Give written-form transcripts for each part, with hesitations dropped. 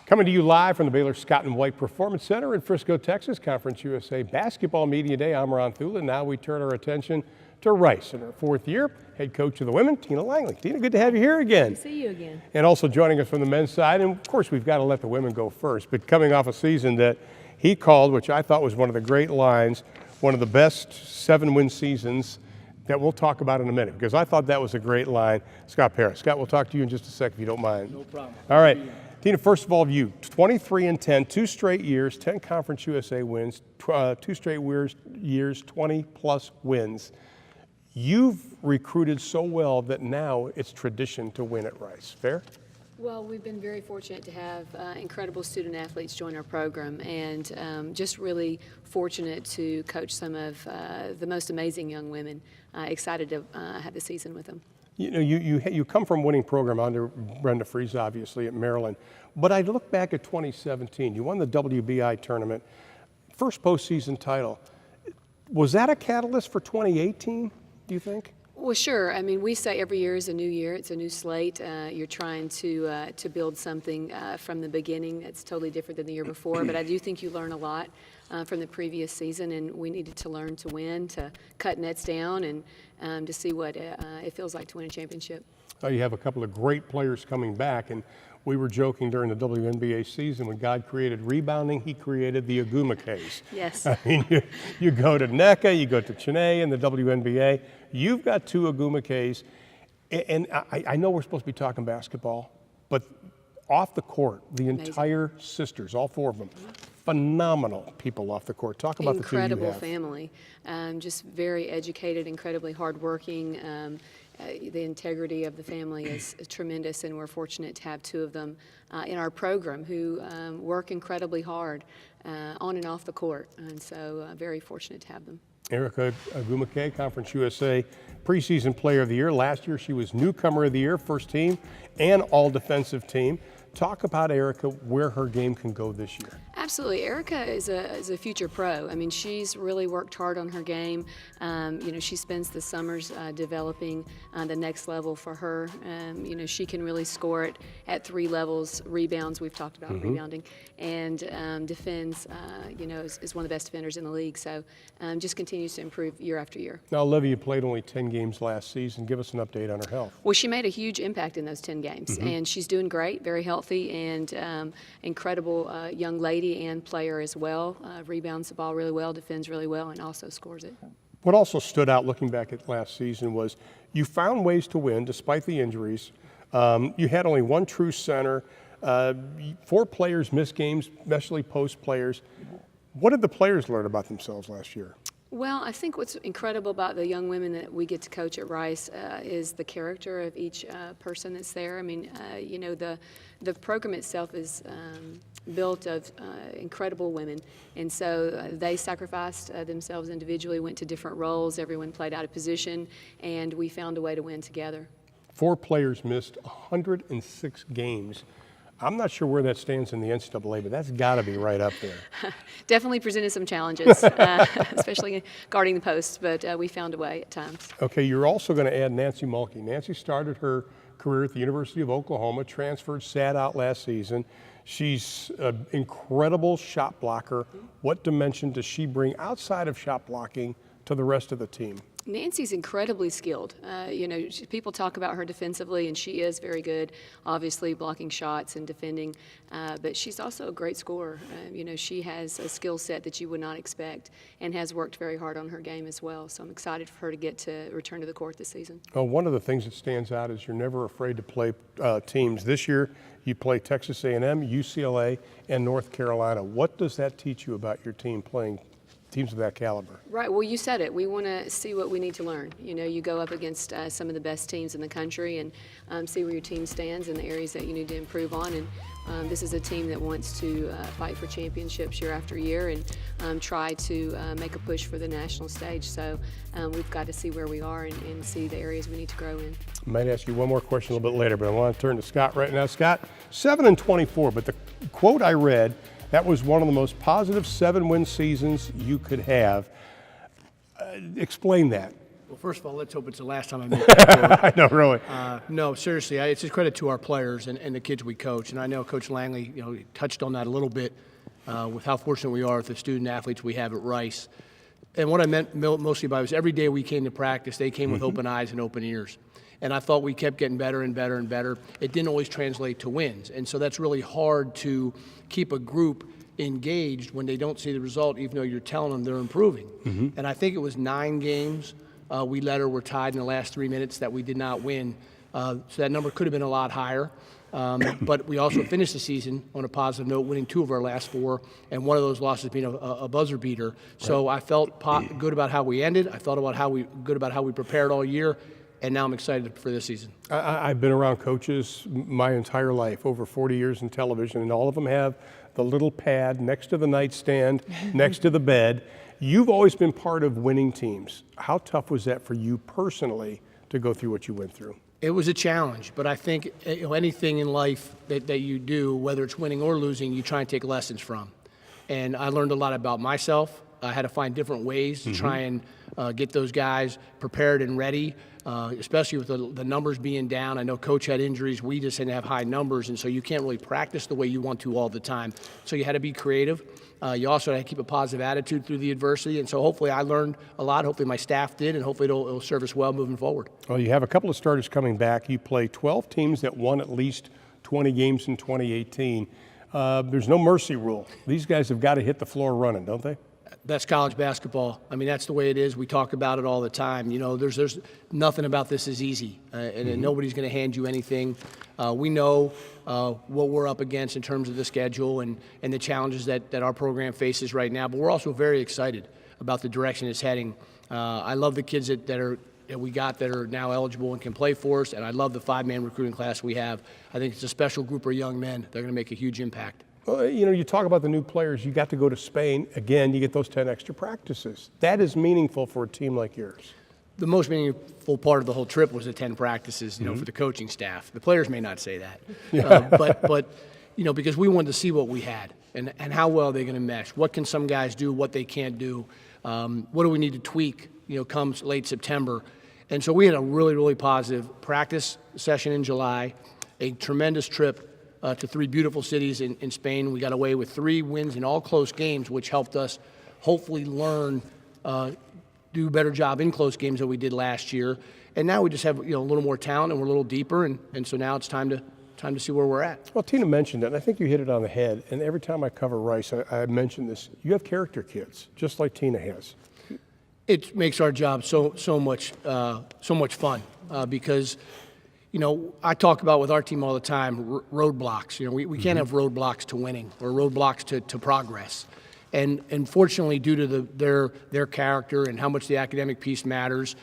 Coming to you live from the Baylor Scott & White Performance Center in Frisco, Texas, Conference USA Basketball Media Day. I'm Ron Thula. Now we turn our attention to Rice in her fourth year. Head coach of the women, Tina Langley. Tina, good to have you here again. Good to see you again. And also joining us from the men's side, and of course we've got to let the women go first, but coming off a season that he called, which I thought was one of the great lines, one of the best 7-win seasons that we'll talk about in a minute, because I thought that was a great line. Scott Parris. Scott, we'll talk to you in just a sec if you don't mind. No problem. All right. Tina, first of all, you 23-10, 2 straight years, 10 Conference USA wins, 2 straight years, 20-plus wins. You've recruited so well that now it's tradition to win at Rice. Fair? Well, we've been very fortunate to have incredible student athletes join our program, and just really fortunate to coach some of the most amazing young women. Excited to have the season with them. You know, you come from a winning program under Brenda Fries, obviously, at Maryland. But I look back at 2017. You won the WBI tournament, first postseason title. Was that a catalyst for 2018, do you think? Well, sure. I mean, we say every year is a new year. It's a new slate. You're trying to build something from the beginning that's totally different than the year before. But I do think you learn a lot from the previous season, and we needed to learn to win, to cut nets down, and to see what it feels like to win a championship. You have a couple of great players coming back, and we were joking during the WNBA season when God created rebounding, he created the Aguma case. Yes. I mean, you go to NECA, you go to Chennai in the WNBA, you've got 2 Aguma Ks, and I know we're supposed to be talking basketball, but off the court, the Amazing. entire sisters, all 4 of them, phenomenal people off the court. Talk about Incredible the 2 you have. family, just very educated, incredibly hardworking. The integrity of the family is tremendous, and we're fortunate to have 2 of them in our program who work incredibly hard on and off the court, and so very fortunate to have them. Erica Agumake, Conference USA preseason player of the year. Last year she was newcomer of the year, first team and all defensive team. Talk about Erica, where her game can go this year. Absolutely. Erica is a future pro. I mean, she's really worked hard on her game. You know, she spends the summers developing the next level for her. You know, she can really score it at 3 levels, rebounds, we've talked about rebounding, and defends, you know, is one of the best defenders in the league. So just continues to improve year after year. Now, Olivia played only 10 games last season. Give us an update on her health. Well, she made a huge impact in those 10 games, and she's doing great, very healthy, and incredible young lady and player as well. Rebounds the ball really well, defends really well, and also scores it. What also stood out looking back at last season was you found ways to win despite the injuries. You had only 1 true center. 4 players missed games, especially post players. What did the players learn about themselves last year? Well, I think what's incredible about the young women that we get to coach at Rice is the character of each person that's there. I mean, you know, the program itself is built of incredible women, and so they sacrificed themselves individually, went to different roles, everyone played out of position, and we found a way to win together. 4 players missed 106 games. I'm not sure where that stands in the NCAA, but that's got to be right up there. Definitely presented some challenges, especially guarding the post, but we found a way at times. Okay, you're also going to add Nancy Mulkey. Nancy started her career at the University of Oklahoma, transferred, sat out last season. She's an incredible shot blocker. What dimension does she bring outside of shot blocking to the rest of the team? Nancy's incredibly skilled. You know, people talk about her defensively, and she is very good, obviously blocking shots and defending, but she's also a great scorer. You know, she has a skill set that you would not expect and has worked very hard on her game as well. So I'm excited for her to get to return to the court this season. Well, one of the things that stands out is you're never afraid to play teams. This year you play Texas A&M, UCLA, and North Carolina. What does that teach you about your team playing teams of that caliber? Right. Well, you said it. We want to see what we need to learn. You know, you go up against some of the best teams in the country and see where your team stands and the areas that you need to improve on. And this is a team that wants to fight for championships year after year and try to make a push for the national stage. So we've got to see where we are and see the areas we need to grow in. I might ask you one more question a little bit later, but I want to turn to Scott right now. Scott, 7-24, but the quote I read, that was one of the most positive 7-win seasons you could have. Explain that. Well, first of all, let's hope it's the last time I make that quote. I know, really. No, seriously, it's a credit to our players and the kids we coach. And I know Coach Langley, touched on that a little bit with how fortunate we are with the student athletes we have at Rice. And what I meant mostly by it was every day we came to practice, they came with open eyes and open ears. And I thought we kept getting better and better and better. It didn't always translate to wins. And so that's really hard to keep a group engaged when they don't see the result, even though you're telling them they're improving. And I think it was 9 games we led or were tied in the last 3 minutes that we did not win. So that number could have been a lot higher. But we also finished the season on a positive note, winning 2 of our last 4, and one of those losses being a buzzer beater. So I felt good about how we ended. I felt good about how we prepared all year. And now I'm excited for this season. I've been around coaches my entire life, over 40 years in television, and all of them have the little pad next to the nightstand, next to the bed. You've always been part of winning teams. How tough was that for you personally to go through what you went through? It was a challenge, but I think anything in life that you do, whether it's winning or losing, you try and take lessons from. And I learned a lot about myself. I had to find different ways to try and get those guys prepared and ready, especially with the numbers being down. I know Coach had injuries. We just didn't have high numbers, and so you can't really practice the way you want to all the time. So you had to be creative. You also had to keep a positive attitude through the adversity, and so hopefully I learned a lot. Hopefully my staff did, and hopefully it'll serve us well moving forward. Well, you have a couple of starters coming back. You play 12 teams that won at least 20 games in 2018. There's no mercy rule. These guys have got to hit the floor running, don't they? That's college basketball. I mean, that's the way it is. We talk about it all the time. There's nothing about this is easy, and nobody's going to hand you anything. We know what we're up against in terms of the schedule and the challenges that our program faces right now, but we're also very excited about the direction it's heading. I love the kids that we got that are now eligible and can play for us, and I love the 5-man recruiting class we have. I think it's a special group of young men. They're going to make a huge impact. Well, you talk about the new players. You got to go to Spain. Again, you get those 10 extra practices. That is meaningful for a team like yours. The most meaningful part of the whole trip was the 10 practices, for the coaching staff. The players may not say that, but because we wanted to see what we had and how well they're going to mesh. What can some guys do? What they can't do? What do we need to tweak? Comes late September, and so we had a really, really positive practice session in July, a tremendous trip to 3 beautiful cities in Spain. We got away with 3 wins in all close games, which helped us hopefully learn, do a better job in close games than we did last year. And now we just have a little more talent and we're a little deeper, and so now it's time to see where we're at. Well, Tina mentioned it, and I think you hit it on the head. And every time I cover Rice, I mention this. You have character kids, just like Tina has. It makes our job so much fun because. I talk about with our team all the time, roadblocks. We can't have roadblocks to winning or roadblocks to progress. And fortunately, due to their character and how much the academic piece matters,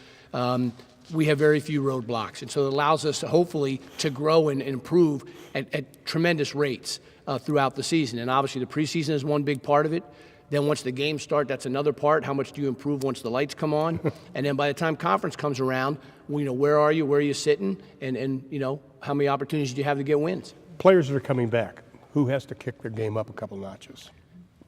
we have very few roadblocks. And so it allows us to hopefully to grow and improve at tremendous rates throughout the season. And obviously the preseason is one big part of it. Then once the games start, that's another part. How much do you improve once the lights come on? And then by the time conference comes around, where are you? Where are you sitting? And how many opportunities do you have to get wins? Players that are coming back, who has to kick their game up a couple notches?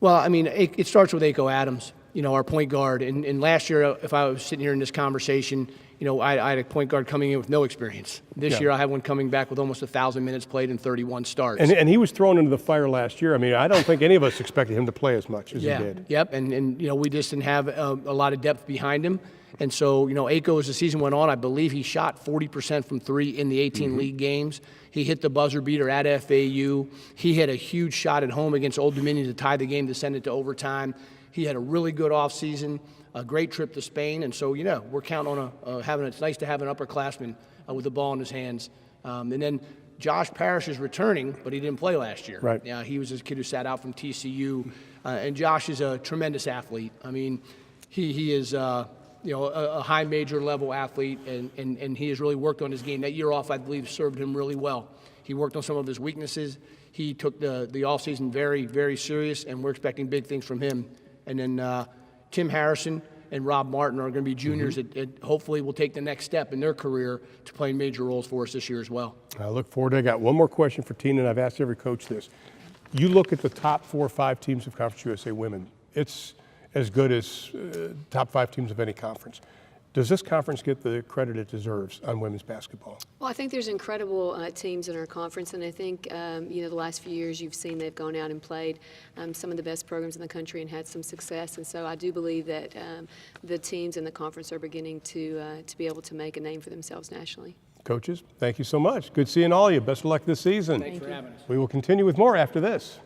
Well, I mean, it starts with Aiko Adams, our point guard. And last year, if I was sitting here in this conversation, I had a point guard coming in with no experience. This year, I had one coming back with almost 1,000 minutes played and 31 starts. And he was thrown into the fire last year. I mean, I don't think any of us expected him to play as much as he did. Yep, and we just didn't have a lot of depth behind him. And so, Aiko, as the season went on, I believe he shot 40% from 3 in the 18 league games. He hit the buzzer beater at FAU. He had a huge shot at home against Old Dominion to tie the game to send it to overtime. He had a really good offseason, a great trip to Spain. And so, we're counting on it's nice to have an upperclassman with the ball in his hands. And then Josh Parrish is returning, but he didn't play last year. Right. Yeah, he was a kid who sat out from TCU. And Josh is a tremendous athlete. I mean, he is a high major level athlete, and he has really worked on his game. That year off, I believe, served him really well. He worked on some of his weaknesses. He took the offseason very, very serious, and we're expecting big things from him. And then Tim Harrison and Rob Martin are going to be juniors that hopefully will take the next step in their career to play major roles for us this year as well. I look forward to it. I got one more question for Tina, and I've asked every coach this. You look at the top 4 or 5 teams of Conference USA women. It's as good as top 5 teams of any conference. Does this conference get the credit it deserves on women's basketball? Well, I think there's incredible teams in our conference, and I think the last few years you've seen they've gone out and played some of the best programs in the country and had some success. And so I do believe that the teams in the conference are beginning to be able to make a name for themselves nationally. Coaches, thank you so much. Good seeing all of you. Best of luck this season. Thanks for having us. We will continue with more after this.